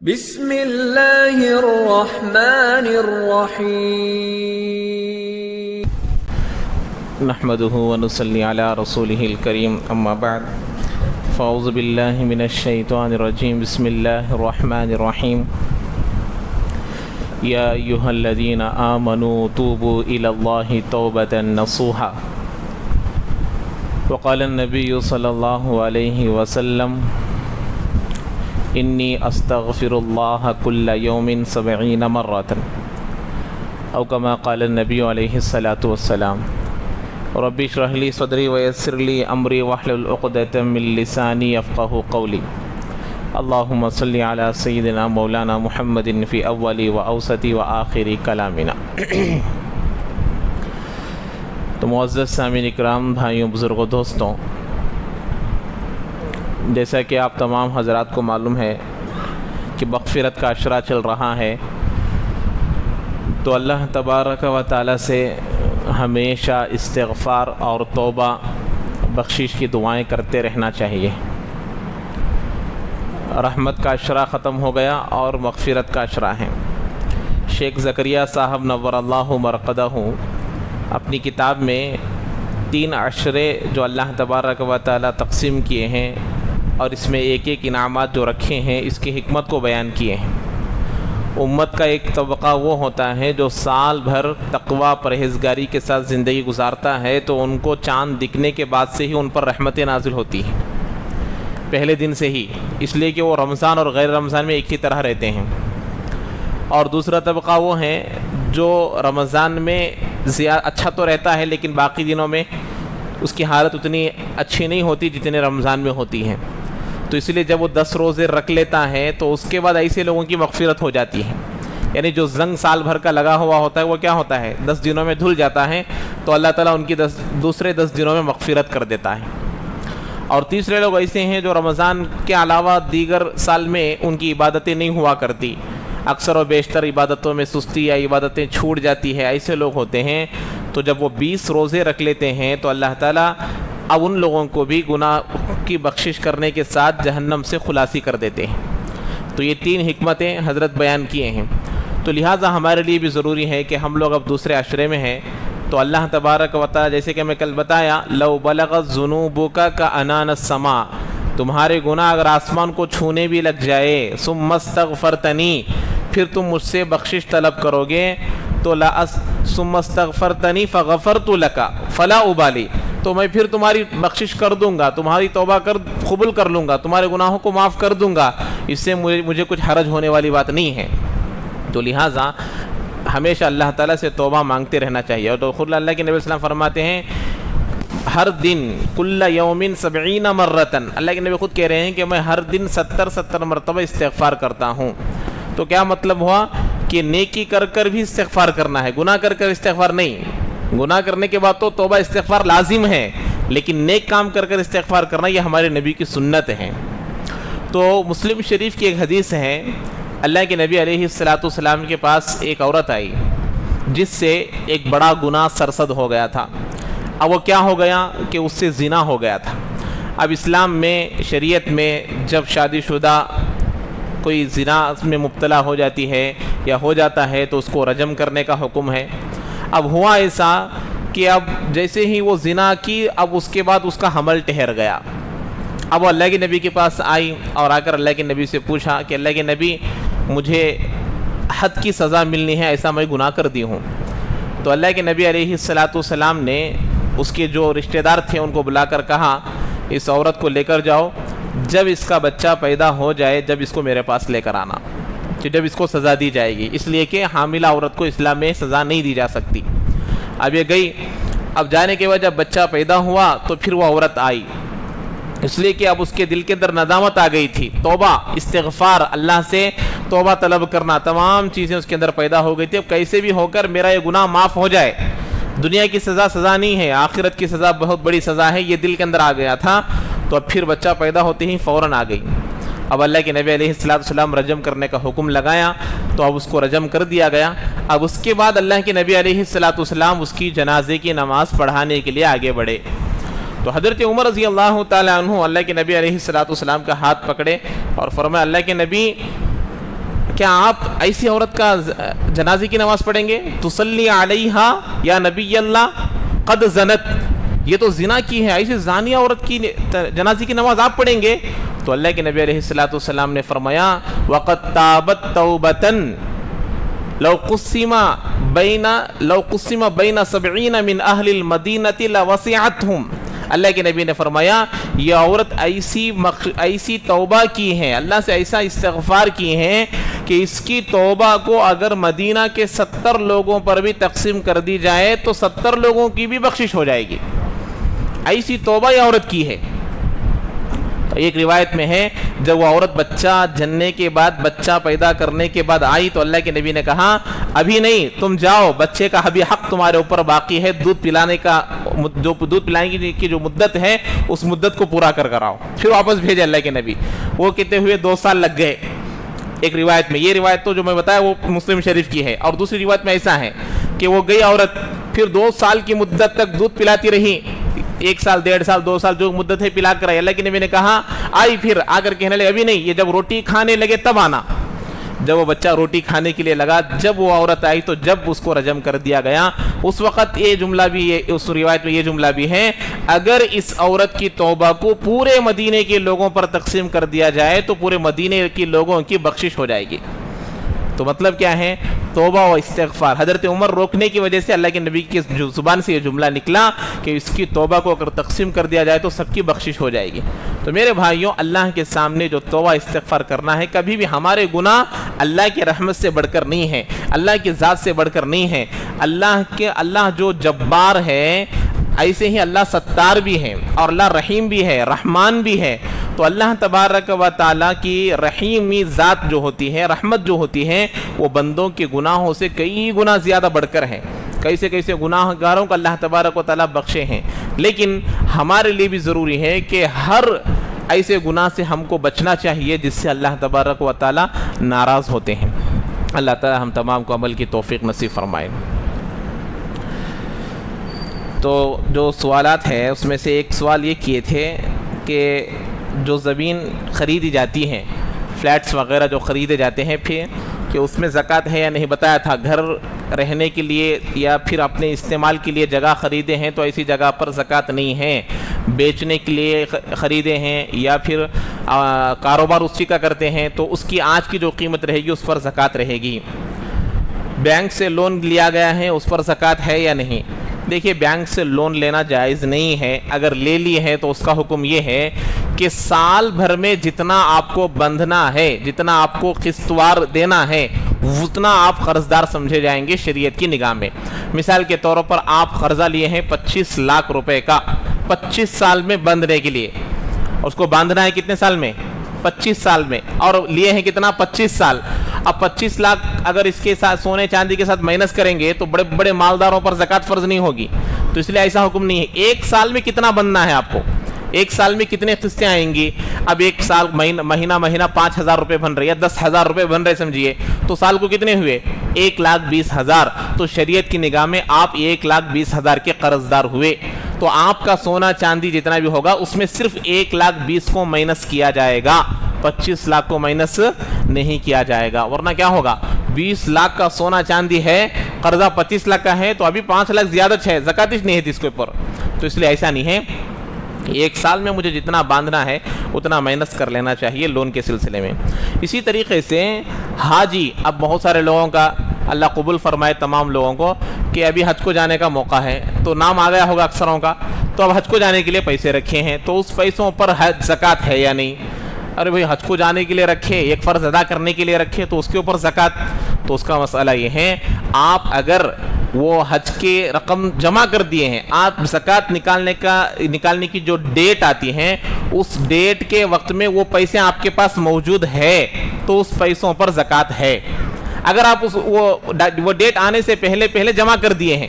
بسم اللہ الرحمن الرحیم نحمده ونصلي على رسوله الكريم اما بعد فاعوذ بالله من الشيطان الرجيم بسم الله الرحمن الرحيم يا ايها الذين آمنوا توبوا الى الله توبة نصوحا وقال النبي صلى الله عليه وسلم انی استغفر اللہ کل یوم 70 مرۃ او کما قال النبی علیہ الصلاۃ والسلام رب اشرح لی صدری ویسر لی امری واحلل عقدۃ من لسانی یفقهوا قولی اللہم صلی علی سیدنا مولانا محمد فی اولی و اوسطی و آخری کلامنا۔ تو معزز سامعین اکرام، بھائیوں، بزرگوں، دوستوں، جیسا کہ آپ تمام حضرات کو معلوم ہے کہ مغفرت کا عشرہ چل رہا ہے، تو اللہ تبارک و تعالی سے ہمیشہ استغفار اور توبہ بخشش کی دعائیں کرتے رہنا چاہیے۔ رحمت کا عشرہ ختم ہو گیا اور مغفرت کا عشرہ ہے۔ شیخ زکریا صاحب نور اللہ مرقدہ اپنی کتاب میں 3 عشرے جو اللہ تبارک و تعالی تقسیم کیے ہیں اور اس میں ایک ایک انعامات جو رکھے ہیں، اس کی حکمت کو بیان کیے ہیں۔ امت کا ایک طبقہ وہ ہوتا ہے جو سال بھر تقوی پرہیزگاری کے ساتھ زندگی گزارتا ہے، تو ان کو چاند دکھنے کے بعد سے ہی ان پر رحمتیں نازل ہوتی ہیں، پہلے دن سے ہی، اس لیے کہ وہ رمضان اور غیر رمضان میں ایک ہی طرح رہتے ہیں۔ اور دوسرا طبقہ وہ ہیں جو رمضان میں اچھا تو رہتا ہے لیکن باقی دنوں میں اس کی حالت اتنی اچھی نہیں ہوتی جتنے رمضان میں ہوتی ہے، تو اس لیے جب وہ 10 روزے رکھ لیتا ہے تو اس کے بعد ایسے لوگوں کی مغفرت ہو جاتی ہے۔ یعنی جو زنگ سال بھر کا لگا ہوا ہوتا ہے وہ کیا ہوتا ہے، 10 دنوں میں دھل جاتا ہے، تو اللہ تعالیٰ ان کی دوسرے 10 دنوں میں مغفرت کر دیتا ہے۔ اور تیسرے لوگ ایسے ہیں جو رمضان کے علاوہ دیگر سال میں ان کی عبادتیں نہیں ہوا کرتی، اکثر و بیشتر عبادتوں میں سستی یا عبادتیں چھوٹ جاتی ہے، ایسے لوگ ہوتے ہیں۔ تو جب وہ 20 روزے رکھ لیتے ہیں تو اللہ تعالیٰ اب ان لوگوں کو بھی گناہ کی بخشش کرنے کے ساتھ جہنم سے خلاصی کر دیتے ہیں۔ تو یہ 3 حکمتیں حضرت بیان کیے ہیں، تو لہٰذا ہمارے لیے بھی ضروری ہے کہ ہم لوگ اب دوسرے عشرے میں ہیں، تو اللہ تبارک و تعالی، جیسے کہ میں کل بتایا، لو بلغت ذنوبک کعنان السماء، تمہارے گناہ اگر آسمان کو چھونے بھی لگ جائے، ثم استغفرتنی، پھر تم مجھ سے بخشش طلب کرو گے، تو ثم استغفرتنی فغفرت لک فلا ابالی، تو میں پھر تمہاری بخشش کر دوں گا، تمہاری توبہ قبول کر لوں گا، تمہارے گناہوں کو معاف کر دوں گا، اس سے مجھے کچھ حرج ہونے والی بات نہیں ہے۔ تو لہٰذا ہمیشہ اللہ تعالیٰ سے توبہ مانگتے رہنا چاہیے۔ اور تو خود اللہ کے نبی صلی اللہ علیہ وسلم فرماتے ہیں ہر دن کل یوم 70 مرۃ، اللہ کے نبی خود کہہ رہے ہیں کہ میں ہر دن 70 مرتبہ استغفار کرتا ہوں۔ تو کیا مطلب ہوا کہ نیکی کر کر بھی استغفار کرنا ہے، گناہ کر کر استغفار نہیں۔ گناہ کرنے کے بعد تو توبہ استغفار لازم ہے، لیکن نیک کام کر کر استغفار کرنا یہ ہمارے نبی کی سنت ہے۔ تو مسلم شریف کی ایک حدیث ہے، اللہ کے نبی علیہ السلام کے پاس ایک عورت آئی جس سے ایک بڑا گناہ سرزد ہو گیا تھا۔ اب وہ کیا ہو گیا کہ اس سے زنا ہو گیا تھا۔ اب اسلام میں، شریعت میں، جب شادی شدہ کوئی زنا میں مبتلا ہو جاتی ہے یا ہو جاتا ہے تو اس کو رجم کرنے کا حکم ہے۔ اب ہوا ایسا کہ اب جیسے ہی وہ زنا کی، اب اس کے بعد اس کا حمل ٹھہر گیا۔ اب وہ اللہ کے نبی کے پاس آئی اور آ کر اللہ کے نبی سے پوچھا کہ اللہ کے نبی، مجھے حد کی سزا ملنی ہے، ایسا میں گناہ کر دی ہوں۔ تو اللہ کے نبی علیہ السلام نے اس کے جو رشتہ دار تھے ان کو بلا کر کہا، اس عورت کو لے کر جاؤ، جب اس کا بچہ پیدا ہو جائے جب اس کو میرے پاس لے کر آنا، کہ جب اس کو سزا دی جائے گی، اس لیے کہ حاملہ عورت کو اسلام میں سزا نہیں دی جا سکتی۔ اب یہ گئی، اب جانے کے بعد جب بچہ پیدا ہوا تو پھر وہ عورت آئی، اس لیے کہ اب اس کے دل کے اندر ندامت آ گئی تھی، توبہ، استغفار، اللہ سے توبہ طلب کرنا، تمام چیزیں اس کے اندر پیدا ہو گئی تھی۔ اب کیسے بھی ہو کر میرا یہ گناہ معاف ہو جائے، دنیا کی سزا نہیں ہے، آخرت کی سزا بہت بڑی سزا ہے، یہ دل کے اندر آ گیا تھا۔ تو اب پھر بچہ پیدا ہوتے ہی فوراً آ گئی۔ اب اللہ کے نبی علیہ السلام رجم کرنے کا حکم لگایا، تو اب اس کو رجم کر دیا گیا۔ اب اس کے بعد اللہ کے نبی علیہ السلام اس کی جنازے کی نماز پڑھانے کے لیے آگے بڑھے۔ تو حضرت عمر رضی اللہ تعالیٰ عنہ اللہ کے نبی علیہ السلام کا ہاتھ پکڑے اور فرمایا، اللہ کے نبی، کیا آپ ایسی عورت کا جنازے کی نماز پڑھیں گے؟ تصلی علیہا یا نبی اللہ قد زنت، یہ تو زنا کی ہے، ایسی زانیہ عورت کی جنازے کی نماز آپ پڑھیں گے؟ تو اللہ کے نبی علیہ الصلوۃ والسلام نے فرمایا وقد تابت توبۃ لو قسم بین 70 من اہل المدینۃ لوسعتہم، اللہ کے نبی نے فرمایا یہ عورت ایسی توبہ کی ہے، اللہ سے ایسا استغفار کی ہے کہ اس کی توبہ کو اگر مدینہ کے 70 لوگوں پر بھی تقسیم کر دی جائے تو 70 لوگوں کی بھی بخشش ہو جائے گی، ایسی توبہ یہ عورت کی ہے۔ ایک روایت میں ہے جب وہ عورت بچہ جننے کے بعد، بچہ پیدا کرنے کے بعد آئی تو اللہ کے نبی نے کہا ابھی نہیں، تم جاؤ، بچے کا ابھی حق تمہارے اوپر باقی ہے، دودھ پلانے کی جو مدت ہے اس مدت کو پورا کر آؤ۔ پھر واپس بھیجے اللہ کے نبی، وہ کہتے ہوئے 2 سال لگ گئے ایک روایت میں۔ یہ روایت تو جو میں بتایا وہ مسلم شریف کی ہے، اور دوسری روایت میں ایسا ہے کہ وہ گئی عورت، پھر 2 سال کی مدت تک دودھ پلاتی رہی، 1 سال 1.5 سال 2 سال جو مدت ہے پلا کر آئی۔ اللہ کے نبی نے کہا آئی، پھر آ کر کہنے لگے ابھی نہیں، یہ جب روٹی کھانے لگے تب آنا۔ جب وہ بچہ روٹی کھانے کے لیے لگا، جب وہ عورت آئی تو جب اس کو رجم کر دیا گیا، اس وقت یہ جملہ بھی ہے، اس روایت میں یہ جملہ بھی ہے اگر اس عورت کی توبہ کو پورے مدینے کے لوگوں پر تقسیم کر دیا جائے تو پورے مدینے کے لوگوں کی بخشش ہو جائے گی۔ تو مطلب کیا ہے؟ توبہ و استغفار۔ حضرت عمر روکنے کی وجہ سے اللہ کے نبی کی زبان سے یہ جملہ نکلا کہ اس کی توبہ کو اگر تقسیم کر دیا جائے تو سب کی بخشش ہو جائے گی۔ تو میرے بھائیوں، اللہ کے سامنے جو توبہ استغفار کرنا ہے، کبھی بھی ہمارے گناہ اللہ کی رحمت سے بڑھ کر نہیں ہے، اللہ کی ذات سے بڑھ کر نہیں ہے۔ اللہ جو جبار ہے، ایسے ہی اللہ ستار بھی ہے، اور اللہ رحیم بھی ہے، رحمان بھی ہے۔ تو اللہ تبارک و تعالیٰ کی رحیمی ذات جو ہوتی ہے، رحمت جو ہوتی ہے، وہ بندوں کے گناہوں سے کئی گنا زیادہ بڑھ کر ہے۔ کیسے گناہ گاروں کو اللہ تبارک و تعالیٰ بخشے ہیں، لیکن ہمارے لیے بھی ضروری ہے کہ ہر ایسے گناہ سے ہم کو بچنا چاہیے جس سے اللہ تبارک و تعالیٰ ناراض ہوتے ہیں۔ اللہ تعالیٰ ہم تمام کو عمل کی توفیق نصیب فرمائے۔ تو جو سوالات ہیں اس میں سے ایک سوال یہ کیے تھے کہ جو زمین خریدی جاتی ہے، فلیٹس وغیرہ جو خریدے جاتے ہیں، پھر کہ اس میں زکوٰۃ ہے یا نہیں بتایا تھا۔ گھر رہنے کے لیے یا پھر اپنے استعمال کے لیے جگہ خریدے ہیں تو ایسی جگہ پر زکوٰۃ نہیں ہے، بیچنے کے لیے خریدے ہیں یا پھر کاروبار اسی کا کرتے ہیں تو اس کی آج کی جو قیمت رہے گی اس پر زکوٰۃ رہے گی۔ بینک سے لون لیا گیا ہے، اس پر زکوٰۃ ہے یا نہیں؟ دیکھیے، بینک سے لون لینا جائز نہیں ہے، اگر لے لی ہے تو اس کا حکم یہ ہے کہ سال بھر میں جتنا آپ کو بندھنا ہے، جتنا آپ کو قسطوار دینا ہے، اتنا آپ قرضدار سمجھے جائیں گے شریعت کی نگاہ میں۔ مثال کے طور پر آپ قرضہ لیے ہیں 25 لاکھ روپے کا 25 سال میں بندھنے کے لیے، اس کو باندھنا ہے کتنے سال میں؟ 25 سال میں، اور لیے ہیں کتنا؟ 25 سال۔ اب 25 لاکھ اگر اس کے ساتھ سونے چاندی کے ساتھ مائنس کریں گے تو بڑے بڑے مالداروں پر زکوٰۃ فرض نہیں ہوگی، تو اس لیے ایسا حکم نہیں ہے۔ 1 سال میں کتنا بننا ہے آپ کو؟ 1 سال میں کتنے قسطیں آئیں گی؟ اب 1 سال مہینہ 5,000 روپے بن رہے یا 10,000 روپے بن رہے سمجھیے، تو سال کو کتنے ہوئے؟ 1,20,000۔ تو شریعت کی نگاہ میں آپ 1,20,000 کے قرضدار ہوئے، تو آپ کا سونا چاندی جتنا بھی ہوگا اس میں صرف 1,20,000 کو مائنس کیا جائے گا، 25 لاکھ کو مائنس نہیں کیا جائے گا۔ ورنہ کیا ہوگا؟ 20 لاکھ کا سونا چاندی ہے، قرضہ 25 لاکھ کا ہے، تو ابھی 5 لاکھ زیادہ ہے، زکوٰۃ نہیں ہے اس کے اوپر۔ تو اس لیے ایسا نہیں ہے، 1 سال میں مجھے جتنا باندھنا ہے اتنا مائنس کر لینا چاہیے لون کے سلسلے میں۔ اسی طریقے سے حاجی، اب بہت سارے لوگوں کا اللہ قبول فرمائے تمام لوگوں کو کہ ابھی حج کو جانے کا موقع ہے، تو نام آ گیا ہوگا اکثروں کا، تو اب حج کو جانے کے لیے پیسے رکھے ہیں، تو اس پیسوں پر زکوٰۃ ہے یا نہیں؟ ارے بھائی، حج کو جانے کے لیے رکھے، ایک فرض ادا کرنے کے لیے رکھے، تو اس کے اوپر زکوٰۃ؟ تو اس کا مسئلہ یہ ہے، آپ اگر وہ حج کے رقم جمع کر دیے ہیں، آپ زکوٰۃ نکالنے کی جو ڈیٹ آتی ہے اس ڈیٹ کے وقت میں وہ پیسے آپ کے پاس موجود ہے تو اس پیسوں پر زکوٰۃ ہے۔ اگر آپ وہ ڈیٹ آنے سے پہلے جمع کر دیے ہیں،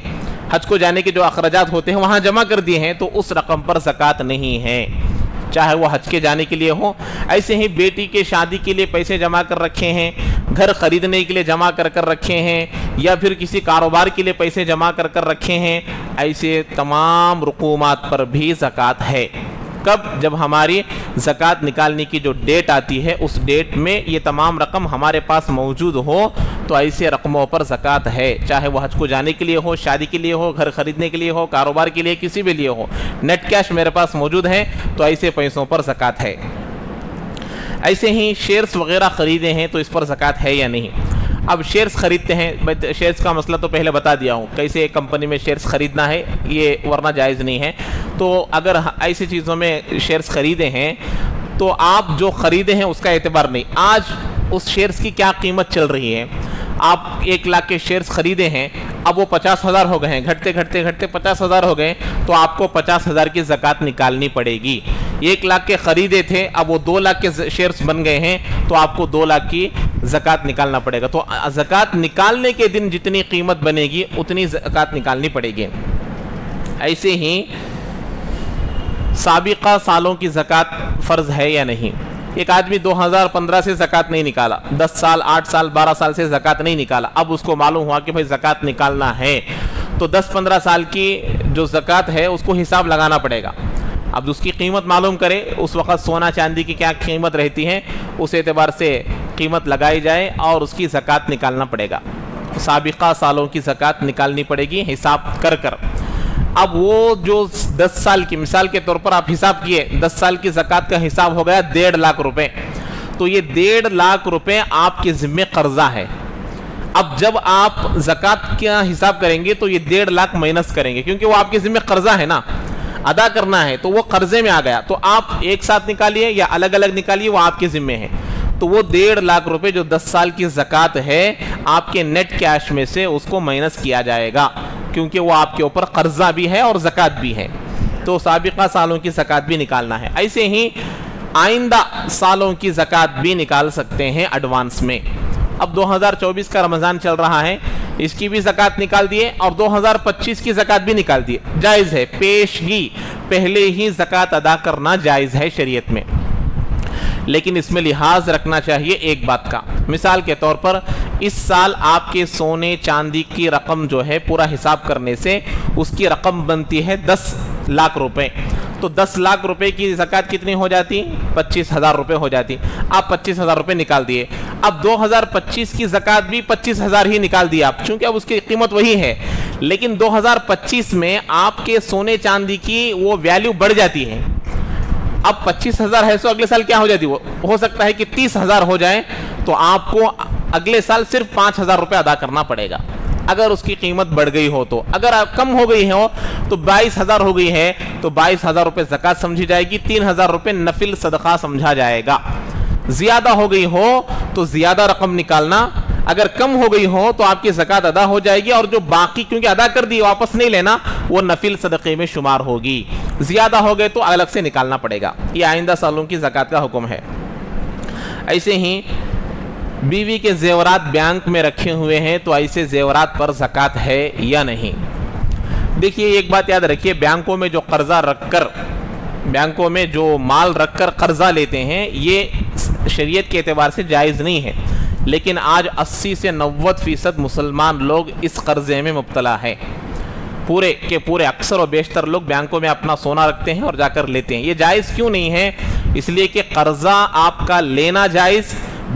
حج کو جانے کے جو اخراجات ہوتے ہیں وہاں جمع کر دیے ہیں، تو اس رقم پر زکوٰۃ نہیں ہے، چاہے وہ حج کے جانے کے لیے ہو۔ ایسے ہی بیٹی کے شادی کے لیے پیسے جمع کر رکھے ہیں، گھر خریدنے کے لیے جمع کر رکھے ہیں، یا پھر کسی کاروبار کے لیے پیسے جمع کر رکھے ہیں، ایسے تمام رقومات پر بھی زکوٰۃ ہے۔ کب؟ جب ہماری زکوٰۃ نکالنے کی جو ڈیٹ آتی ہے اس ڈیٹ میں یہ تمام رقم ہمارے پاس موجود ہو تو ایسے رقموں پر زکوٰۃ ہے، چاہے وہ حج کو جانے کے لیے ہو، شادی کے لیے ہو، گھر خریدنے کے لیے ہو، کاروبار کے لیے، کسی بھی لیے ہو، نیٹ کیش میرے پاس موجود ہے تو ایسے پیسوں پر زکوٰۃ ہے۔ ایسے ہی شیئرز وغیرہ خریدے ہیں تو اس پر زکوٰۃ ہے یا نہیں؟ اب شیئرز خریدتے ہیں، شیئرز کا مسئلہ تو پہلے بتا دیا ہوں، کیسے ایک کمپنی میں شیئرز خریدنا ہے، یہ ورنہ جائز نہیں ہے۔ تو اگر ایسی چیزوں میں شیئرز خریدے ہیں تو آپ جو خریدے ہیں اس کا اعتبار نہیں، آج اس شیئرز کی کیا قیمت چل رہی ہے۔ آپ 1 لاکھ کے شیئرز خریدے ہیں، اب وہ 50,000 ہو گئے ہیں، گھٹتے گھٹتے گھٹتے 50,000 ہو گئے تو آپ کو 50,000 کی زکوٰۃ نکالنی پڑے گی۔ 1 لاکھ کے خریدے تھے، اب وہ 2 لاکھ کے شیئرز بن گئے ہیں تو آپ کو 2 لاکھ کی زکوٰۃ نکالنا پڑے گا۔ تو زکوٰۃ نکالنے کے دن جتنی قیمت بنے گی اتنی زکوٰۃ نکالنی پڑے گی۔ ایسے ہی سابقہ سالوں کی زکوٰۃ فرض ہے یا نہیں؟ ایک آدمی 2015 سے زکوٰۃ نہیں نکالا، 10 سال 8 سال 12 سال سے زکوٰۃ نہیں نکالا، اب اس کو معلوم ہوا کہ بھائی زکوٰۃ نکالنا ہے تو 10-15 سال کی جو زکوٰۃ ہے اس کو حساب لگانا پڑے گا۔ اب اس کی قیمت معلوم کرے، اس وقت سونا چاندی کی کیا قیمت رہتی ہے اس اعتبار سے قیمت لگائی جائے اور اس کی زکوٰۃ نکالنا پڑے گا۔ سابقہ سالوں کی زکوٰۃ نکالنی پڑے گی حساب کر کر۔ اب وہ جو 10 سال کی مثال کے طور پر آپ حساب کیے، 10 سال کی زکوٰۃ کا حساب ہو گیا 1.5 لاکھ روپے، تو یہ 1.5 لاکھ روپے آپ کے ذمہ قرضہ ہے۔ اب جب آپ زکوٰۃ کا حساب کریں گے تو یہ 1.5 لاکھ مائنس کریں گے کیونکہ وہ آپ کے ذمہ قرضہ ہے نا، ادا کرنا ہے، تو وہ قرضے میں آ گیا، تو آپ ایک ساتھ نکالیے یا الگ الگ نکالیے، وہ آپ کے ذمہ ہے۔ تو وہ 1.5 لاکھ روپے جو 10 سال کی زکوٰۃ ہے آپ کے نیٹ کیش میں سے اس کو مائنس کیا جائے گا کیونکہ وہ آپ کے اوپر قرضہ بھی ہے اور زکوٰۃ بھی ہے، تو سابقہ سالوں کی زکوٰۃ بھی نکالنا ہے۔ ایسے ہی آئندہ سالوں کی زکوٰۃ بھی نکال سکتے ہیں ایڈوانس میں۔ اب 2024 کا رمضان چل رہا ہے، اس کی بھی زکوٰۃ نکال دیے اور 2025 کی زکوٰۃ بھی نکال دیے، جائز ہے، پیشگی پہلے ہی زکوٰۃ ادا کرنا جائز ہے شریعت میں، لیکن اس میں لحاظ رکھنا چاہیے ایک بات کا۔ مثال کے طور پر اس سال آپ کے سونے چاندی کی رقم جو ہے پورا حساب کرنے سے اس کی رقم بنتی ہے 10 لاکھ روپے، تو 10 لاکھ روپے کی زکوٰۃ کتنی ہو جاتی؟ 25,000 روپے ہو جاتی۔ آپ 25,000 روپے نکال دیے، اب 2025 کی زکوٰۃ بھی 25,000 ہی نکال دی آپ، چونکہ اب اس کی قیمت وہی ہے، لیکن 2025 میں آپ کے سونے چاندی کی وہ ویلیو بڑھ جاتی ہے۔ اب 25,000 ہے سو اگلے سال کیا ہو جاتی؟ وہ ہو سکتا ہے کہ 30,000 ہو جائے، تو آپ کو اگلے سال صرف 5,000 روپے ادا کرنا پڑے گا اگر اس کی قیمت بڑھ گئی ہو تو۔ اگر کم ہو گئی ہو تو 22,000 ہو گئی ہے تو 22,000 روپے زکوٰۃ سمجھی جائے گی، 3,000 روپے نفل صدقہ سمجھا جائے گا۔ زیادہ ہو گئی ہو تو زیادہ رقم نکالنا، اگر کم ہو گئی ہو تو آپ کی زکوٰۃ ادا ہو جائے گی، اور جو باقی کیونکہ ادا کر دی واپس نہیں لینا، وہ نفل صدقے میں شمار ہوگی۔ زیادہ ہو گئے تو الگ سے نکالنا پڑے گا۔ یہ آئندہ سالوں کی زکوٰۃ کا حکم ہے۔ ایسے ہی بیوی کے زیورات بینک میں رکھے ہوئے ہیں تو ایسے زیورات پر زکوٰۃ ہے یا نہیں؟ دیکھیے ایک بات یاد رکھیے، بینکوں میں جو قرضہ رکھ کر، بینکوں میں جو مال رکھ کر قرضہ لیتے ہیں یہ شریعت کے اعتبار سے جائز نہیں ہے، لیکن آج 80 سے 90% مسلمان لوگ اس قرضے میں مبتلا ہے۔ پورے کے پورے اکثر و بیشتر لوگ بینکوں میں اپنا سونا رکھتے ہیں اور جا کر لیتے ہیں۔ یہ جائز کیوں نہیں ہے؟ اس لیے کہ قرضہ آپ کا لینا جائز،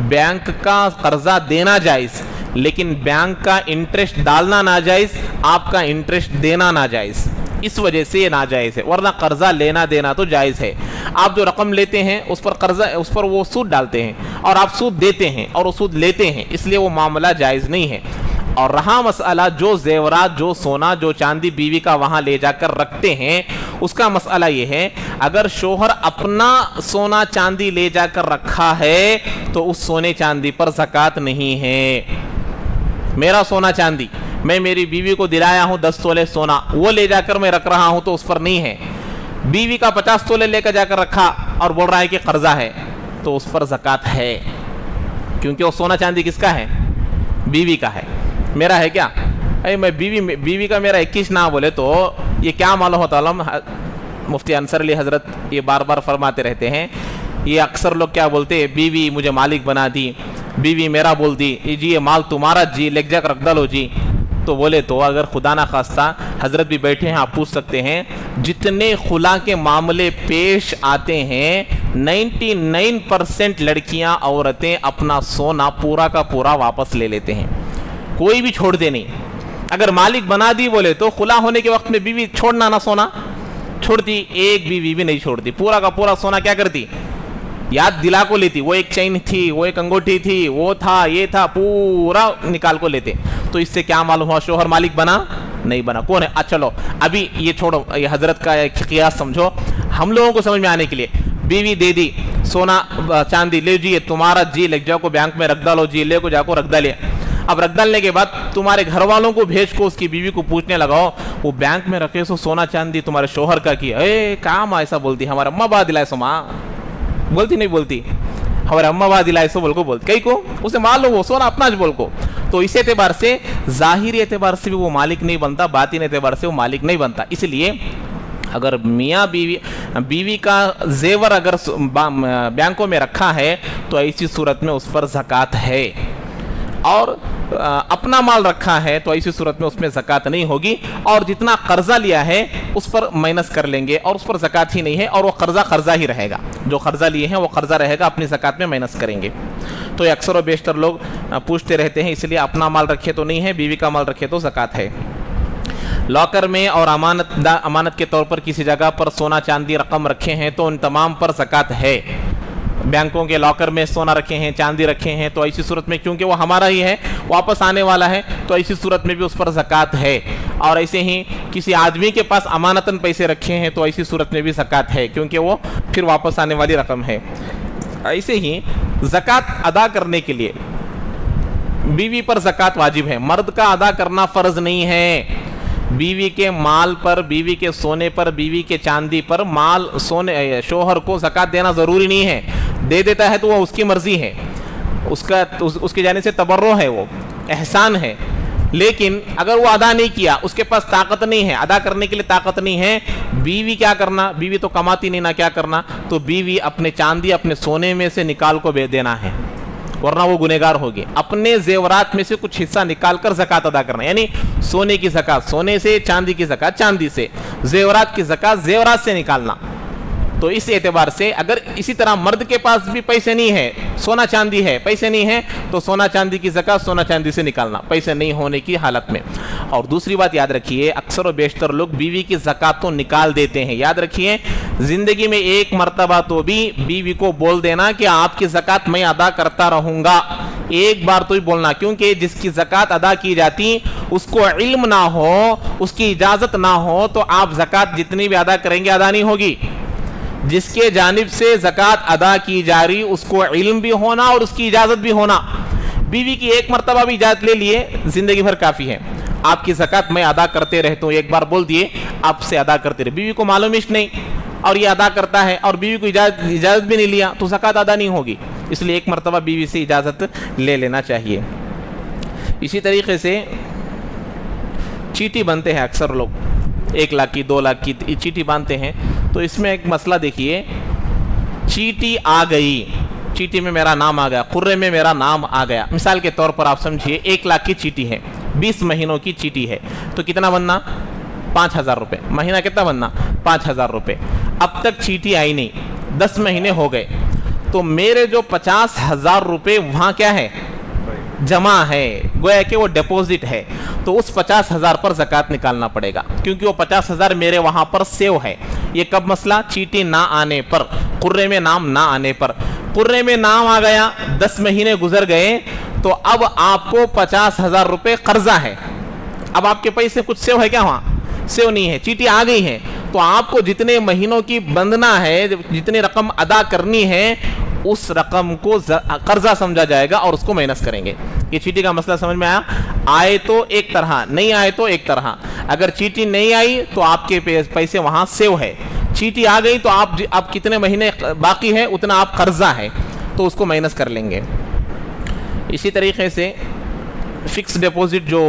بینک کا قرضہ دینا جائز، لیکن بینک کا انٹرسٹ ڈالنا ناجائز، آپ کا انٹرسٹ دینا ناجائز، اس وجہ سے یہ ناجائز ہے، ورنہ قرضہ لینا دینا تو جائز ہے۔ آپ جو رقم لیتے ہیں اس پر قرضہ، اس پر وہ سود ڈالتے ہیں اور آپ سود دیتے ہیں اور وہ سود لیتے ہیں، اس لیے وہ معاملہ جائز نہیں ہے۔ اور رہا مسئلہ جو زیورات، جو سونا، جو چاندی بیوی کا وہاں لے جا کر رکھتے ہیں، اس کا مسئلہ یہ ہے اگر شوہر اپنا سونا چاندی لے جا کر رکھا ہے تو اس سونے چاندی پر زکوٰۃ نہیں ہے۔ میرا سونا چاندی میں میری بیوی کو دلایا ہوں 10 تولے سونا، وہ لے جا کر میں رکھ رہا ہوں تو اس پر نہیں ہے۔ بیوی کا 50 تولے لے کر جا کر رکھا اور بول رہا ہے کہ قرضہ ہے تو اس پر زکوٰۃ ہے، کیونکہ وہ سونا چاندی کس کا ہے؟ بیوی کا ہے، میرا ہے کیا؟ میں بیوی کا میرا 21 نہ بولے تو یہ کیا معلوم ہوتا علم؟ مفتی انصر علی حضرت یہ بار بار فرماتے رہتے ہیں، یہ اکثر لوگ کیا بولتے ہیں، بیوی مجھے مالک بنا دی، بیوی میرا بول دی، جی یہ مال تمہارا جی، لگ جا کر رکھ ڈالو جی، تو بولے تو اگر خدا نہ خواستہ حضرت بھی بیٹھے ہیں, آپ پوچھ سکتے ہیں, جتنے خلا کے معاملے پیش آتے ہیں 99% لڑکیاں عورتیں اپنا سونا پورا کا پورا واپس لے لیتے ہیں, کوئی بھی چھوڑ دے نہیں. اگر مالک بنا دی بولے تو خلا ہونے کے وقت میں بیوی چھوڑنا نہ سونا چھوڑتی, ایک بھی بیوی نہیں چھوڑتی, پورا کا پورا سونا کیا کرتی, یاد دلا کو لیتی. وہ ایک چین تھی, وہ ایک انگوٹھی تھی, وہ تھا, یہ تھا, پورا نکال کو لیتے. تو اس سے کیا معلوم ہوا شوہر مالک بنا نہیں بنا, کون ہے. چلو ابھی یہ چھوڑو, یہ حضرت کا ایک قیاس سمجھو ہم لوگوں کو سمجھ میں آنے کے لیے. بیوی دے دی سونا چاندی, لے جی تمہارا جی لگ جاؤ کو بینک میں رکھ ڈالو, جی لے کو جا کو رکھ ڈالے. اب رکھ ڈالنے کے بعد تمہارے گھر والوں کو بھیج کو اس کی بیوی کو پوچھنے لگاؤ وہ بینک میں رکھے سو سونا چاندی تمہارے شوہر کا کیا, کام ایسا بولتی ہمارا اما با دلائے سو, ماں بولتی نہیں بولتی, ہمارے اما با دلائے سو بول کو بولتی, کئی کو اسے مان لو وہ سونا اپنا بول کو. تو اس اعتبار سے ظاہری اعتبار سے بھی وہ مالک نہیں بنتا, باطن اعتبار سے وہ مالک نہیں بنتا. اس لیے اگر میاں بیوی کا زیور اگر بینکوں میں رکھا ہے تو ایسی صورت میں اس پر زکوٰۃ ہے, اور اپنا مال رکھا ہے تو ایسی صورت میں اس میں زکوٰۃ نہیں ہوگی, اور جتنا قرضہ لیا ہے اس پر مائنس کر لیں گے اور اس پر زکوٰۃ ہی نہیں ہے, اور وہ قرضہ ہی رہے گا, جو قرضہ لیے ہیں وہ قرضہ رہے گا, اپنی زکوٰۃ میں مائنس کریں گے. تو یہ اکثر و بیشتر لوگ پوچھتے رہتے ہیں, اس لیے اپنا مال رکھے تو نہیں ہے, بیوی کا مال رکھے تو زکوٰۃ ہے. لاکر میں اور امانت کے طور پر کسی جگہ پر سونا چاندی رقم رکھے ہیں تو ان تمام پر زکوٰۃ ہے. بینکوں کے لاکر میں سونا رکھے ہیں, چاندی رکھے ہیں, تو ایسی صورت میں کیونکہ وہ ہمارا ہی ہے, واپس آنے والا ہے, تو ایسی صورت میں بھی اس پر زکوٰۃ ہے. اور ایسے ہی کسی آدمی کے پاس امانتاً پیسے رکھے ہیں تو ایسی صورت میں بھی زکوٰۃ ہے, کیونکہ وہ پھر واپس آنے والی رقم ہے. ایسے ہی زکوٰۃ ادا کرنے کے لیے بیوی پر زکوٰۃ واجب ہے, مرد کا ادا کرنا فرض نہیں ہے. بیوی کے مال پر, بیوی کے سونے پر, بیوی کے چاندی پر مال سونے شوہر کو زکوٰۃ دینا ضروری نہیں ہے. دے دیتا ہے تو وہ اس کی مرضی ہے, اس کی جانب سے تبرع ہے, وہ احسان ہے. لیکن اگر وہ ادا نہیں کیا, اس کے پاس طاقت نہیں ہے, ادا کرنے کے لیے طاقت نہیں ہے, بیوی کیا کرنا, بیوی تو کماتی نہیں نا, کیا کرنا, تو بیوی اپنے چاندی اپنے سونے میں سے نکال کو دینا ہے, ورنہ وہ گنہگار ہوگی. اپنے زیورات میں سے کچھ حصہ نکال کر زکوٰۃ ادا کرنا, یعنی سونے کی زکوٰۃ سونے سے, چاندی کی زکوٰۃ چاندی سے, زیورات کی زکوٰۃ زیورات سے نکالنا. تو اس اعتبار سے اگر اسی طرح مرد کے پاس بھی پیسے نہیں ہے, سونا چاندی ہے, پیسے نہیں ہے, تو سونا چاندی کی زکوٰۃ سونا چاندی سے نکالنا, پیسے نہیں ہونے کی حالت میں. اور دوسری بات یاد رکھیے, اکثر و بیشتر لوگ بیوی کی زکوٰۃ تو نکال دیتے ہیں. یاد رکھیے, زندگی میں ایک مرتبہ تو بھی بیوی کو بول دینا کہ آپ کی زکوٰۃ میں ادا کرتا رہوں گا, ایک بار تو ہی بولنا, کیونکہ جس کی زکوٰۃ ادا کی جاتی اس کو علم نہ ہو, اس کی اجازت نہ ہو, تو آپ زکوٰۃ جتنی بھی ادا کریں گے ادا نہیں ہوگی. جس کے جانب سے زکوٰۃ ادا کی جا رہی اس کو علم بھی ہونا اور اس کی اجازت بھی ہونا. بیوی کی ایک مرتبہ بھی اجازت لے لیے زندگی بھر کافی ہے. آپ کی زکوٰۃ میں ادا کرتے رہتا ہوں, ایک بار بول دیے آپ سے ادا کرتے رہے, بیوی کو معلوم ہی نہیں اور یہ ادا کرتا ہے اور بیوی کو اجازت بھی نہیں لیا, تو زکوٰۃ ادا نہیں ہوگی. اس لیے ایک مرتبہ بیوی سے اجازت لے لینا چاہیے. اسی طریقے سے چیٹی بنتے ہیں اکثر لوگ, 1 لاکھ کی 2 لاکھ کی چیٹی باندھتے ہیں. تو اس میں ایک مسئلہ دیکھیے, چیٹی آ گئی, چیٹی میں میرا نام آ گیا, قرے میں میرا نام آ گیا. مثال کے طور پر آپ سمجھیے 1 لاکھ کی چیٹی ہے, 20 مہینوں کی چیٹی ہے, تو کتنا بننا, 5,000 روپے. مہینہ کتنا بننا, 5,000 روپے. اب تک چیٹی آئی نہیں, 10 مہینے ہو گئے, تو میرے جو 50,000 روپے وہاں کیا ہے, جمع ہے, گویا کہ وہ ڈیپوزٹ ہے. تو اس 50,000 پر زکوٰۃ نکالنا پڑے گا, کیونکہ وہ 50,000 میرے وہاں پر سیو ہے. یہ کب مسئلہ, چیٹی نہ آنے پر, قرے میں نام نہ آنے پر. قرے میں نام آ گیا, 10 مہینے گزر گئے, تو اب آپ کو 50,000 روپے قرضہ ہے. اب آپ کے پیسے کچھ سیو ہے کیا, وہاں سیو نہیں ہے, چیٹی آ گئی ہے. تو آپ کو جتنے مہینوں کی بندنا ہے, جتنی رقم ادا کرنی ہے, اس رقم کو قرضہ سمجھا جائے گا اور اس کو مائنس کریں گے. یہ چیٹی کا مسئلہ سمجھ میں آیا, آئے تو ایک طرح, نہیں آئے تو ایک طرح. اگر چیٹی نہیں آئی تو آپ کے پیسے وہاں سیو ہے, چیٹی آ گئی تو آپ کتنے مہینے باقی ہے اتنا آپ قرضہ ہے, تو اس کو مائنس کر لیں گے. اسی طریقے سے فکس ڈپوزٹ جو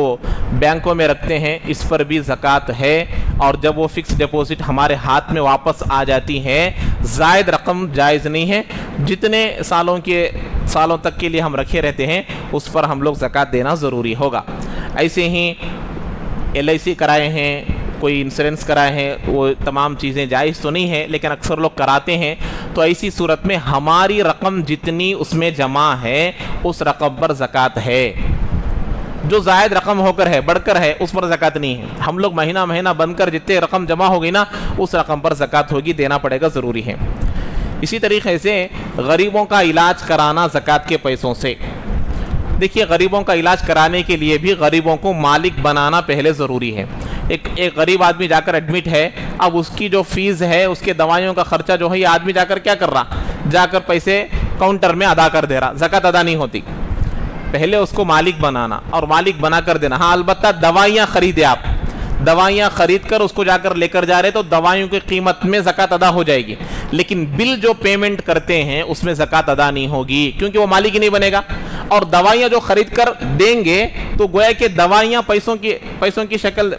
بینکوں میں رکھتے ہیں اس پر بھی زکوٰۃ ہے, اور جب وہ فکس ڈپوزٹ ہمارے ہاتھ میں واپس آ جاتی ہے, زائد رقم جائز نہیں ہے. جتنے سالوں تک کے لیے ہم رکھے رہتے ہیں اس پر ہم لوگ زکوٰۃ دینا ضروری ہوگا. ایسے ہی LIC کرائے ہیں, کوئی انشورنس کرائے ہیں, وہ تمام چیزیں جائز تو نہیں ہیں, لیکن اکثر لوگ کراتے ہیں. تو ایسی صورت میں ہماری رقم جتنی اس میں جمع ہے اس رقم پر زکوٰۃ ہے. جو زائد رقم ہو کر ہے, بڑھ کر ہے, اس پر زکوٰۃ نہیں ہے. ہم لوگ مہینہ مہینہ بن کر جتنے رقم جمع ہو گئی نا, اس رقم پر زکوٰۃ ہوگی, دینا پڑے گا, ضروری ہے. اسی طریقے سے غریبوں کا علاج کرانا زکوٰۃ کے پیسوں سے. دیکھیے, غریبوں کا علاج کرانے کے لیے بھی غریبوں کو مالک بنانا پہلے ضروری ہے. ایک غریب آدمی جا کر ایڈمٹ ہے, اب اس کی جو فیس ہے, اس کے دوائیوں کا خرچہ جو ہے, یہ آدمی جا کر کیا کر رہا, جا کر پیسے کاؤنٹر میں ادا کر دے رہا, زکوٰۃ ادا نہیں ہوتی. پہلے اس کو مالک بنانا اور مالک بنا کر دینا. ہاں البتہ دوائیاں خریدے, آپ دوائیاں خرید کر اس کو جا کر لے کر جا رہے تو دوائیوں کی قیمت میں زکوٰۃ ادا ہو جائے گی, لیکن بل جو پیمنٹ کرتے ہیں اس میں زکوٰۃ ادا نہیں ہوگی, کیونکہ وہ مالک ہی نہیں بنے گا. اور دوائیاں جو خرید کر دیں گے تو گویا کہ دوائیاں پیسوں کی شکل,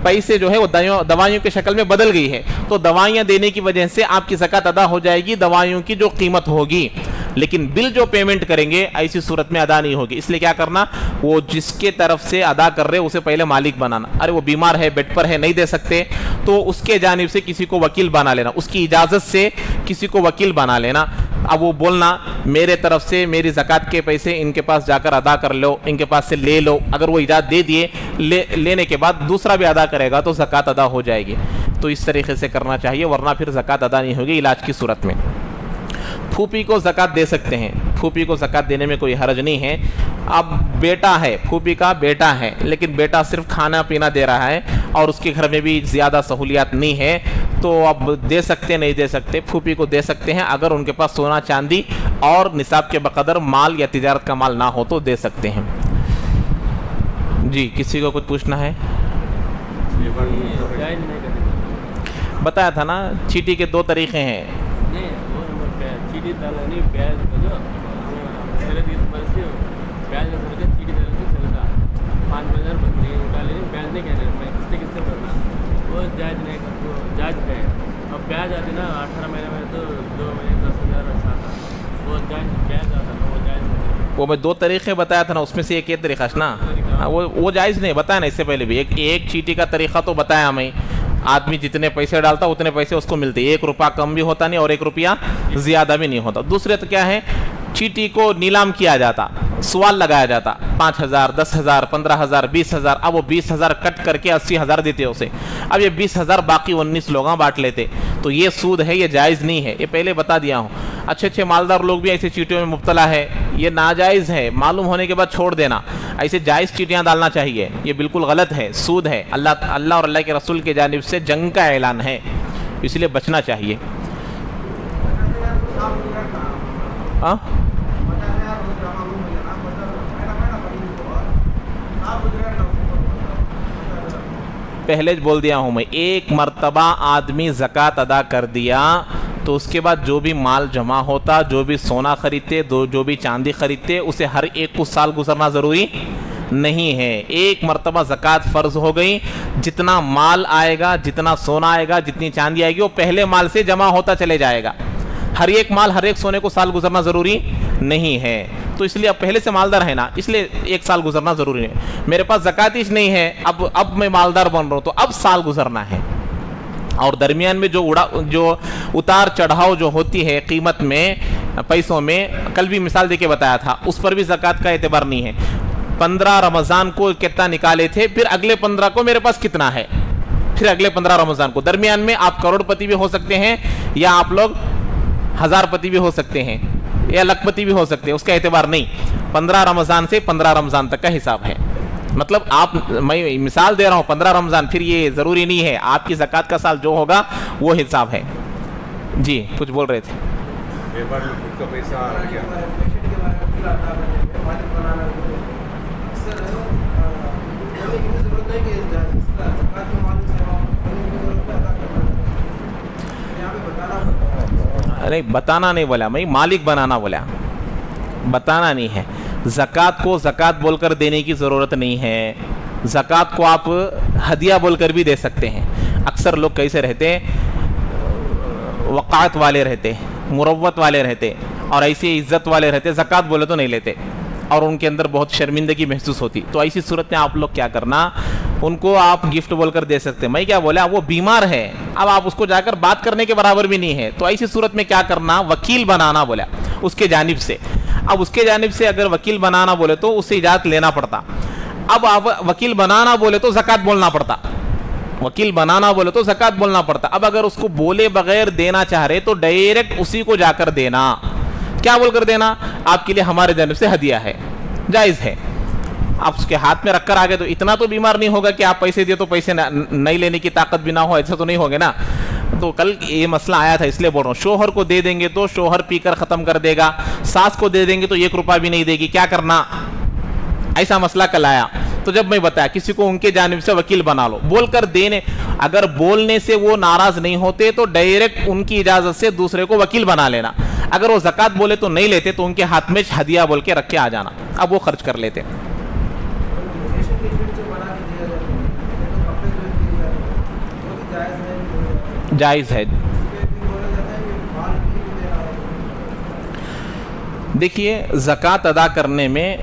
پیسے جو ہے وہ دوائیوں کی شکل میں بدل گئی ہے, تو دوائیاں دینے کی وجہ سے آپ کی زکوٰۃ ادا ہو جائے گی دوائیوں کی جو قیمت ہوگی, لیکن بل جو پیمنٹ کریں گے ایسی صورت میں ادا نہیں ہوگی. اس لیے کیا کرنا, وہ جس کے طرف سے ادا کر رہے اسے پہلے مالک بنانا. ارے وہ بیمار ہے, بیڈ پر ہے, نہیں دے سکتے, تو اس کے جانب سے کسی کو وکیل بنا لینا, اس کی اجازت سے کسی کو وکیل بنا لینا. اب وہ بولنا میرے طرف سے میری زکوٰۃ کے پیسے ان کے پاس جا کر ادا کر لو, ان کے پاس سے لے لو. اگر وہ اجازت دے دیے, لینے کے بعد دوسرا بھی ادا کرے گا تو زکوٰۃ ادا ہو جائے گی. تو اس طریقے سے کرنا چاہیے, ورنہ پھر زکوٰۃ ادا نہیں ہوگی علاج کی صورت میں. پھوپھی کو زکوٰۃ دے سکتے ہیں, پھوپھی کو زکوٰۃ دینے میں کوئی حرج نہیں ہے. اب بیٹا ہے, پھوپھی کا بیٹا ہے, لیکن بیٹا صرف کھانا پینا دے رہا ہے اور اس کے گھر میں بھی زیادہ سہولیات نہیں ہے, تو اب دے سکتے نہیں دے سکتے, پھوپھی کو دے سکتے ہیں. اگر ان کے پاس سونا چاندی اور نصاب کے بقدر مال یا تجارت کا مال نہ ہو تو دے سکتے ہیں. جی, کسی کو کچھ پوچھنا ہے؟ بتایا تھا نا, چیٹی کے 2 طریقے ہیں. وہ میں 2 طریقے بتایا تھا نا, اس میں سے ایک یہ طریقہ ہے نا, وہ جائز نہیں بتایا نا اس سے پہلے بھی. ایک چیٹی کا طریقہ تو بتایا ہمیں, آدمی جتنے پیسے ڈالتا اتنے پیسے اس کو ملتے, 1 روپیہ کم بھی ہوتا نہیں اور 1 روپیہ زیادہ بھی نہیں ہوتا. دوسرے تو کیا ہے, چیٹی کو نیلام کیا جاتا, سوال لگایا جاتا, 5,000 10,000 15,000 20,000. اب وہ 20,000 کٹ کر کے 80,000 دیتے اسے. اب یہ 20,000 باقی 19 لوگاں بانٹ لیتے, تو یہ سود ہے, یہ جائز نہیں ہے. یہ پہلے بتا دیا ہوں. اچھے مالدار لوگ بھی ایسے چیٹیوں میں مبتلا ہے, یہ ناجائز ہے, معلوم ہونے کے بعد چھوڑ دینا. ایسے جائز چیٹیاں ڈالنا چاہیے, یہ بالکل غلط ہے, سود ہے. اللہ اور اللہ کے رسول کی جانب سے جنگ کا اعلان ہے, اس لیے بچنا چاہیے. ہاں, پہلے بول دیا ہوں میں, ایک مرتبہ آدمی زکوٰۃ ادا کر دیا تو اس کے بعد جو بھی مال جمع ہوتا, جو بھی سونا خریدتے, جو بھی چاندی خریدتے, اسے ہر ایک کو سال گزرنا ضروری نہیں ہے. ایک مرتبہ زکوٰۃ فرض ہو گئی, جتنا مال آئے گا, جتنا سونا آئے گا, جتنی چاندی آئے گی, وہ پہلے مال سے جمع ہوتا چلے جائے گا. ہر ایک مال, ہر ایک سونے کو سال گزرنا ضروری نہیں ہے. تو اس لیے اب پہلے سے مالدار ہے نا, اس لیے 1 سال گزرنا ضروری ہے. میرے پاس زکوٰۃ ہی نہیں ہے, اب میں مالدار بن رہا ہوں, تو اب سال گزرنا ہے. اور درمیان میں جو اتار چڑھاؤ جو ہوتی ہے قیمت میں, پیسوں میں, کل بھی مثال دے کے بتایا تھا, اس پر بھی زکوٰۃ کا اعتبار نہیں ہے. 15 رمضان کو کتنا نکالے تھے, پھر اگلے 15 کو میرے پاس کتنا ہے, پھر اگلے 15 رمضان کو. درمیان میں آپ کروڑ پتی بھی ہو سکتے ہیں, یا آپ لوگ 1000 پتی بھی ہو سکتے ہیں, یا لکھ پتی بھی ہو سکتے ہیں, اس کا اعتبار نہیں. 15 رمضان سے 15 رمضان تک کا حساب ہے. مطلب میں مثال دے رہا ہوں 15 رمضان, پھر یہ ضروری نہیں ہے, آپ کی زکوٰۃ کا سال جو ہوگا وہ حساب ہے. جی, کچھ بول رہے تھے. ارے بتانا نہیں بولا میں, مالک بنانا بولا, بتانا نہیں ہے. زکوٰۃ کو زکوٰۃ بول کر دینے کی ضرورت نہیں ہے. زکوٰۃ کو آپ ہدیہ بول کر بھی دے سکتے ہیں. اکثر لوگ کیسے رہتے, وقعت والے رہتے, مروت والے رہتے, اور ایسی عزت والے رہتے, زکوٰۃ بولے تو نہیں لیتے, اور ان کے اندر بہت شرمندگی محسوس ہوتی. تو ایسی صورت میں آپ لوگ کیا کرنا, ان کو آپ گفٹ بول کر دے سکتے ہیں. میں کیا بولا, وہ بیمار ہے, اب آپ اس کو جا کر بات کرنے کے برابر بھی نہیں ہے, تو ایسی صورت میں کیا کرنا, وکیل بنانا بولا اس کے جانب سے. اب اس کے جانب سے اگر وکیل بنانا بولے تو اس سے اجازت لینا پڑتا. اب آپ وکیل بنانا بولے تو زکوٰۃ بولنا پڑتا, وکیل بنانا بولے تو زکوٰۃ بولنا پڑتا. اب اگر اس کو بولے بغیر دینا چاہ رہے تو ڈائریکٹ اسی کو جا کر دینا. کیا بول کر دینا, آپ کے لیے ہمارے جانب سے ہدیہ ہے, جائز ہے. آپ اس کے ہاتھ میں رکھ کر آگے تو اتنا تو بیمار نہیں ہوگا کہ آپ پیسے دیے تو پیسے نہیں لینے کی طاقت بھی نہ ہو, ایسا تو نہیں ہوگا نا. تو کل یہ مسئلہ آیا تھا, اس لیے بول رہا ہوں. شوہر کو دے دیں گے تو شوہر پی کر ختم کر دے گا, ساس کو دے دیں گے تو 1 روپیہ بھی نہیں دے گی, کیا کرنا, ایسا مسئلہ کل آیا. تو جب میں بتایا کسی کو ان کے جانب سے وکیل بنا لو, بول کر دینے, اگر بولنے سے وہ ناراض نہیں ہوتے تو ڈائریکٹ ان کی اجازت سے دوسرے کو وکیل بنا لینا. اگر وہ زکوٰۃ بولے تو نہیں لیتے تو ان کے ہاتھ میں ہدیہ بول کے رکھ کے آ جانا, اب وہ خرچ کر لیتے. جائز ہے. دیکھیے زکوٰۃ ادا کرنے میں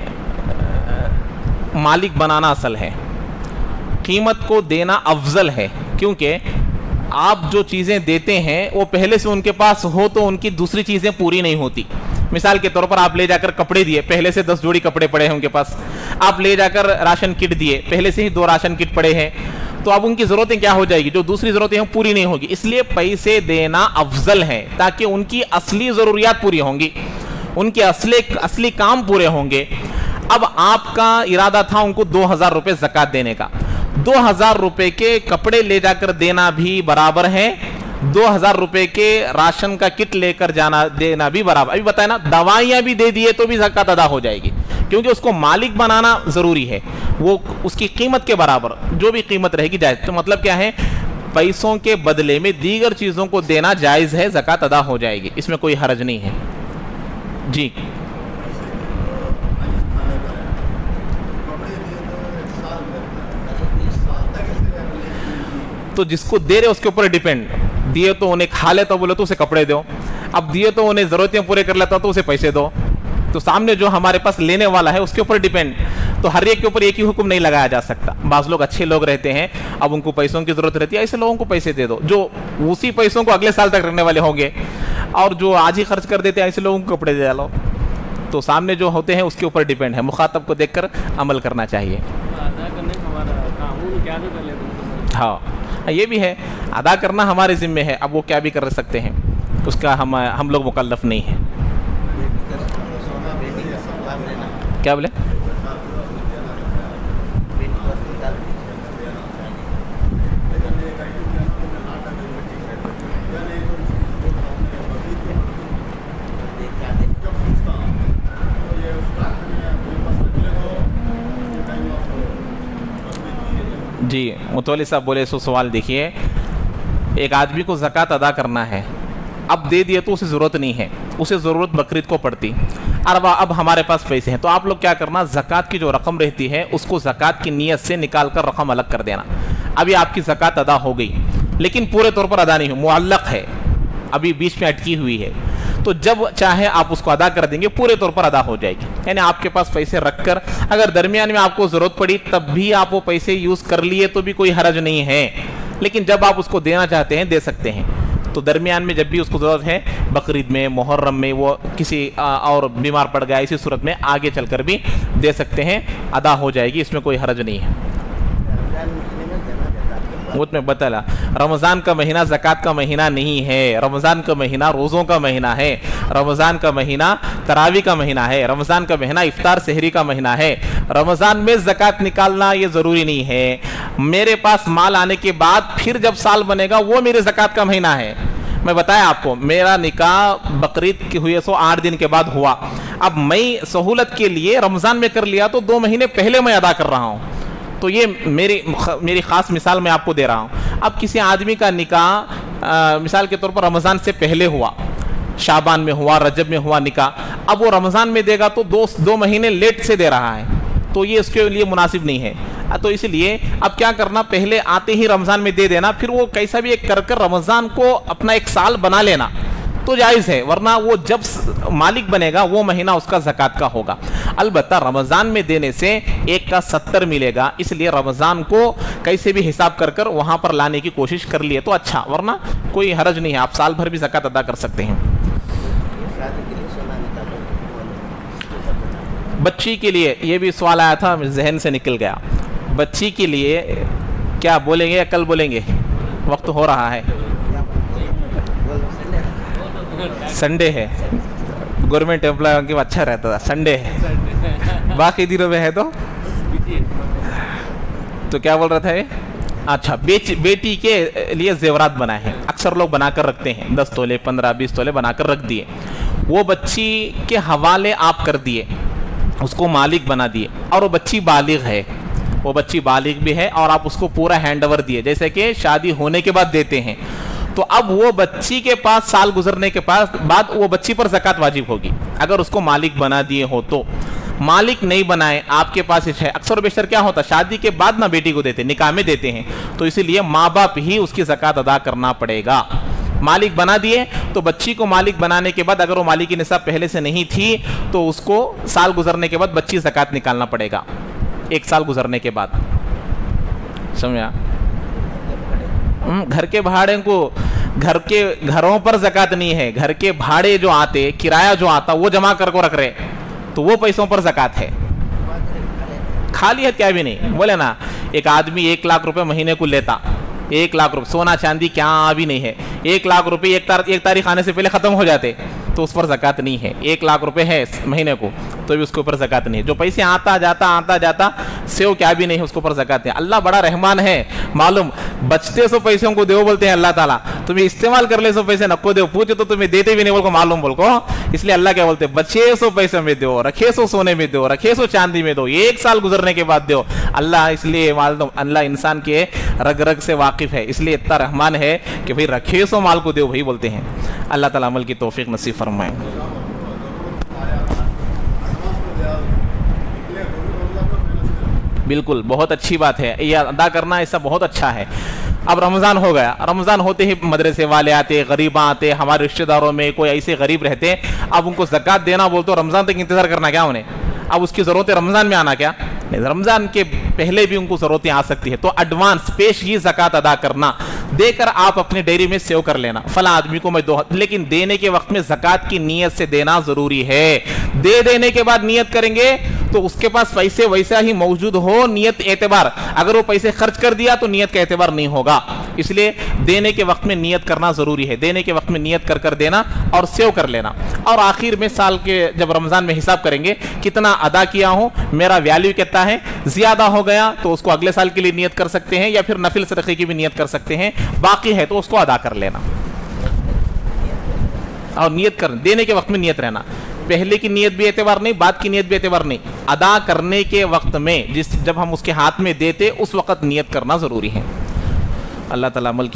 مالک بنانا اصل ہے, قیمت کو دینا افضل ہے, کیونکہ آپ جو چیزیں دیتے ہیں وہ پہلے سے ان کے پاس ہو تو ان کی دوسری چیزیں پوری نہیں ہوتی. مثال کے طور پر آپ لے جا کر کپڑے دیے, پہلے سے 10 جوڑی کپڑے پڑے ہیں ان کے پاس. آپ لے جا کر راشن کٹ دیے, پہلے سے ہی 2 راشن کٹ پڑے ہیں, تو اب ان کی ضرورتیں کیا ہو جائے گی, جو دوسری ضرورتیں ہیں پوری نہیں ہوگی. اس لیے پیسے دینا افضل ہے تاکہ ان کی اصلی ضروریات پوری ہوں گی, ان کے اصلی کام پورے ہوں گے. اب آپ کا ارادہ تھا ان کو 2000 روپے زکوٰۃ دینے کا, 2000 روپے کے کپڑے لے جا کر دینا بھی برابر ہے, 2000 روپے کے راشن کا کٹ لے کر جانا دینا بھی برابر. ابھی بتائیں نا, دوائیاں بھی دے دیے تو بھی زکوٰۃ ادا ہو جائے گی, کیونکہ اس کو مالک بنانا ضروری ہے. وہ اس کی قیمت کے برابر جو بھی قیمت رہے گی جائز. تو مطلب کیا ہے, پیسوں کے بدلے میں دیگر چیزوں کو دینا جائز ہے, زکوٰۃ ادا ہو جائے گی, اس میں کوئی حرج نہیں ہے. جی تو جس کو دے رہے اس کے اوپر ڈیپینڈ, دیے تو انہیں کھا لیتا بولے تو اسے کپڑے دو, اب دیے تو انہیں ضرورتیں پورے کر لیتا تو اسے پیسے دو. تو سامنے جو ہمارے پاس لینے والا ہے اس کے اوپر ڈیپینڈ. تو ہر ایک کے اوپر ایک ہی حکم نہیں لگایا جا سکتا. بعض لوگ اچھے لوگ رہتے ہیں, اب ان کو پیسوں کی ضرورت رہتی ہے, ایسے لوگوں کو پیسے دے دو جو اسی پیسوں کو اگلے سال تک رکھنے والے ہوں گے, اور جو آج ہی خرچ کر دیتے ہیں ایسے لوگوں کو کپڑے دے ڈالو. تو سامنے جو ہوتے ہیں اس کے اوپر ڈیپینڈ ہے, مخاطب کو دیکھ کر عمل کرنا چاہیے. ہاں یہ بھی ہے, ادا کرنا ہمارے ذمہ ہے, اب وہ کیا بھی کر سکتے ہیں, اس کا ہم لوگ مکلف نہیں ہیں. کیا بولے, جی متولی صاحب بولے سو سوال. دیکھیے ایک آدمی کو زکوٰۃ ادا کرنا ہے, اب دے دیے تو اسے ضرورت نہیں ہے, اسے ضرورت بقرعید کو پڑتی, اب ہمارے پاس پیسے ہیں, تو آپ لوگ کیا کرنا, زکوٰۃ کی جو رقم رہتی ہے اس کو زکوٰۃ کی نیت سے نکال کر رقم الگ کر دینا. ابھی آپ کی زکوٰۃ ادا ہو گئی لیکن پورے طور پر ادا نہیں ہوئی, معلق ہے, ابھی بیچ میں اٹکی ہوئی ہے, تو جب چاہے آپ اس کو ادا کر دیں گے, پورے طور پر ادا ہو جائے گی. یعنی آپ کے پاس پیسے رکھ کر اگر درمیان میں آپ کو ضرورت پڑی تب بھی آپ وہ پیسے یوز کر لیے تو بھی کوئی حرج نہیں ہے, لیکن جب آپ اس کو دینا چاہتے ہیں دے سکتے ہیں. تو درمیان میں جب بھی اس کو ضرورت ہے, بقرعید میں, محرم میں, وہ کسی اور بیمار پڑ گیا, اسی صورت میں آگے چل کر بھی دے سکتے ہیں, ادا ہو جائے گی, اس میں کوئی حرج نہیں ہے. وہ میں بتایا, رمضان کا مہینہ زکوٰۃ کا مہینہ نہیں ہے, رمضان کا مہینہ روزوں کا مہینہ ہے, رمضان کا مہینہ تراویح کا مہینہ ہے, رمضان کا مہینہ افطار سحری کا مہینہ ہے. رمضان میں زکوٰۃ نکالنا یہ ضروری نہیں ہے. میرے پاس مال آنے کے بعد پھر جب سال بنے گا وہ میرے زکوٰۃ کا مہینہ ہے. میں بتایا آپ کو, میرا نکاح بقرعید کے ہوئے 8 دن کے بعد ہوا, اب میں سہولت کے لیے رمضان میں کر لیا تو 2 مہینے پہلے میں ادا کر رہا ہوں. تو یہ میری خاص مثال میں آپ کو دے رہا ہوں. اب کسی آدمی کا نکاح مثال کے طور پر رمضان سے پہلے ہوا, شعبان میں ہوا, رجب میں ہوا نکاح, اب وہ رمضان میں دے گا تو 2 مہینے لیٹ سے دے رہا ہے, تو یہ اس کے لیے مناسب نہیں ہے. تو اس لیے اب کیا کرنا, پہلے آتے ہی رمضان میں دے دینا, پھر وہ کیسا بھی ایک کر رمضان کو اپنا ایک سال بنا لینا تو جائز ہے, ورنہ وہ جب مالک بنے گا وہ مہینہ اس کا زکوٰۃ کا ہوگا. البتہ رمضان میں دینے سے 1 کا 70 ملے گا، اس لیے رمضان کو کیسے بھی حساب کر کر وہاں پر لانے کی کوشش کر لیے تو اچھا، ورنہ کوئی حرج نہیں ہے، آپ سال بھر بھی زکوٰۃ ادا کر سکتے ہیں۔ بچی کے لیے یہ بھی سوال آیا تھا، ذہن سے نکل گیا، بچی کے لیے کیا بولیں گے یا کل بولیں گے؟ وقت ہو رہا ہے، سنڈے ہے، گورنمنٹ امپلائی کے اچھا رہتا تھا، سنڈے ہے، باقی دنوں میں ہے تو کیا بول رہا تھا یہ؟ اچھا، بیٹی کے لیے زیورات بنائے ہیں، اکثر لوگ بنا کر رکھتے ہیں، 10 تولے 15-20 تولے بنا کر رکھ دیے، وہ بچی کے حوالے آپ کر دیے، اس کو مالک بنا دیے، اور وہ بچی بالغ ہے، وہ بچی بالغ بھی ہے، اور آپ اس کو پورا ہینڈ اوور دیے جیسے کہ شادی ہونے کے بعد دیتے ہیں، تو اب وہ بچی کے پاس سال گزرنے کے بعد وہ بچی پر زکوٰۃ واجب ہوگی اگر اس کو مالک بنا دیے ہو تو۔ مالک نہیں بنائے، آپ کے پاس ہے، اکثر و بیشتر کیا ہوتا، شادی کے بعد نہ بیٹی کو دیتے، نکاح میں دیتے ہیں، تو اسی لیے ماں باپ ہی اس کی زکوٰۃ ادا کرنا پڑے گا۔ مالک بنا دیے تو بچی کو مالک بنانے کے بعد اگر وہ مالک کی نصاب پہلے سے نہیں تھی تو اس کو سال گزرنے کے بعد بچی زکوٰۃ نکالنا پڑے گا، 1 سال گزرنے کے بعد، سمجھا؟ گھر کے بھاڑے کو، گھروں پر زکوٰۃ نہیں ہے، گھر کے بھاڑے جو آتے، کرایہ جو آتا وہ جمع کر کو رکھ رہے تو وہ پیسوں پر زکوٰۃ ہے۔ خالی ہے کیا بھی نہیں، بولے نا ایک آدمی 1 لاکھ روپے مہینے کو لیتا، 1 لاکھ روپے، سونا چاندی کیا بھی نہیں ہے، 1 لاکھ روپے ایک تاریخ آنے سے پہلے ختم ہو جاتے تو اس پر زکوٰۃ نہیں ہے، 1 لاکھ روپے ہے مہینے کو تو بھی اس کے اوپر زکوٰۃ نہیں ہے، جو پیسے آتا جاتا سیو کیا بھی نہیں ہے اس کے اوپر زکوٰۃ ہے۔ اللہ بڑا رحمان ہے، معلوم بچتے سو پیسوں کو دیو بولتے ہیں اللہ تعالیٰ، تمہیں استعمال کر لے سو پیسے نکو دیو، پوچھو تو تمہیں دیتے بھی نہیں بول کو معلوم بول کو، اس لیے اللہ کیا بولتے ہیں، بچے سو پیسے میں دیو، رکھے سو سونے میں دیو، رکھے سو چاندی میں دو، 1 سال گزرنے کے بعد دیو۔ اللہ اس لیے معلوم، اللہ انسان کے رگ رگ سے واقف ہے، اس لیے اتنا رحمان ہے کہ بھئی رکھے سو مال کو دیو بھائی بولتے ہیں۔ اللہ تعالیٰ عمل کی توفیق نصیب فرمائے۔ بالکل، بہت اچھی بات ہے، یہ ادا کرنا ایسا بہت اچھا ہے۔ اب رمضان ہو گیا، رمضان ہوتے ہی مدرسے والے آتے، غریباں آتے، ہمارے رشتہ داروں میں کوئی ایسے غریب رہتے، اب ان کو زکوٰۃ دینا بول تو رمضان تک انتظار کرنا کیا انہیں، اب اس کی ضرورت ہے رمضان میں آنا کیا، رمضان کے پہلے بھی ان کو ضرورتیں آ سکتی ہے، تو ایڈوانس پیشگی زکوٰۃ ادا کرنا، دے کر آپ اپنے ڈیری میں سیو کر لینا، فلاں آدمی کو میں لیکن دینے کے وقت میں زکوٰۃ کی نیت سے دینا ضروری ہے۔ دینے کے بعد نیت کریں گے تو اس کے پاس پیسے ویسا ہی موجود ہو، نیت اعتبار، اگر وہ پیسے خرچ کر دیا تو نیت کا اعتبار نہیں ہوگا، اس لیے دینے کے وقت میں نیت کرنا ضروری ہے، دینے کے وقت میں نیت کر دینا اور سیو کر لینا، اور آخر میں سال کے جب رمضان میں حساب کریں گے کتنا ادا کیا ہوں، میرا ویلیو کتنا ہے، زیادہ ہو گیا تو اس کو اگلے سال کے لیے نیت کر سکتے ہیں، یا پھر نفل صدقے کی بھی نیت کر سکتے ہیں، باقی ہے تو اس کو ادا کر لینا، اور نیت کر دینے کے وقت میں نیت رہنا، پہلے کی نیت بھی اعتبار نہیں، بعد کی نیت بھی اعتبار نہیں، ادا کرنے کے وقت میں جب ہم اس کے ہاتھ میں دیتے اس وقت نیت کرنا ضروری ہے۔ اللہ تعالیٰ عمل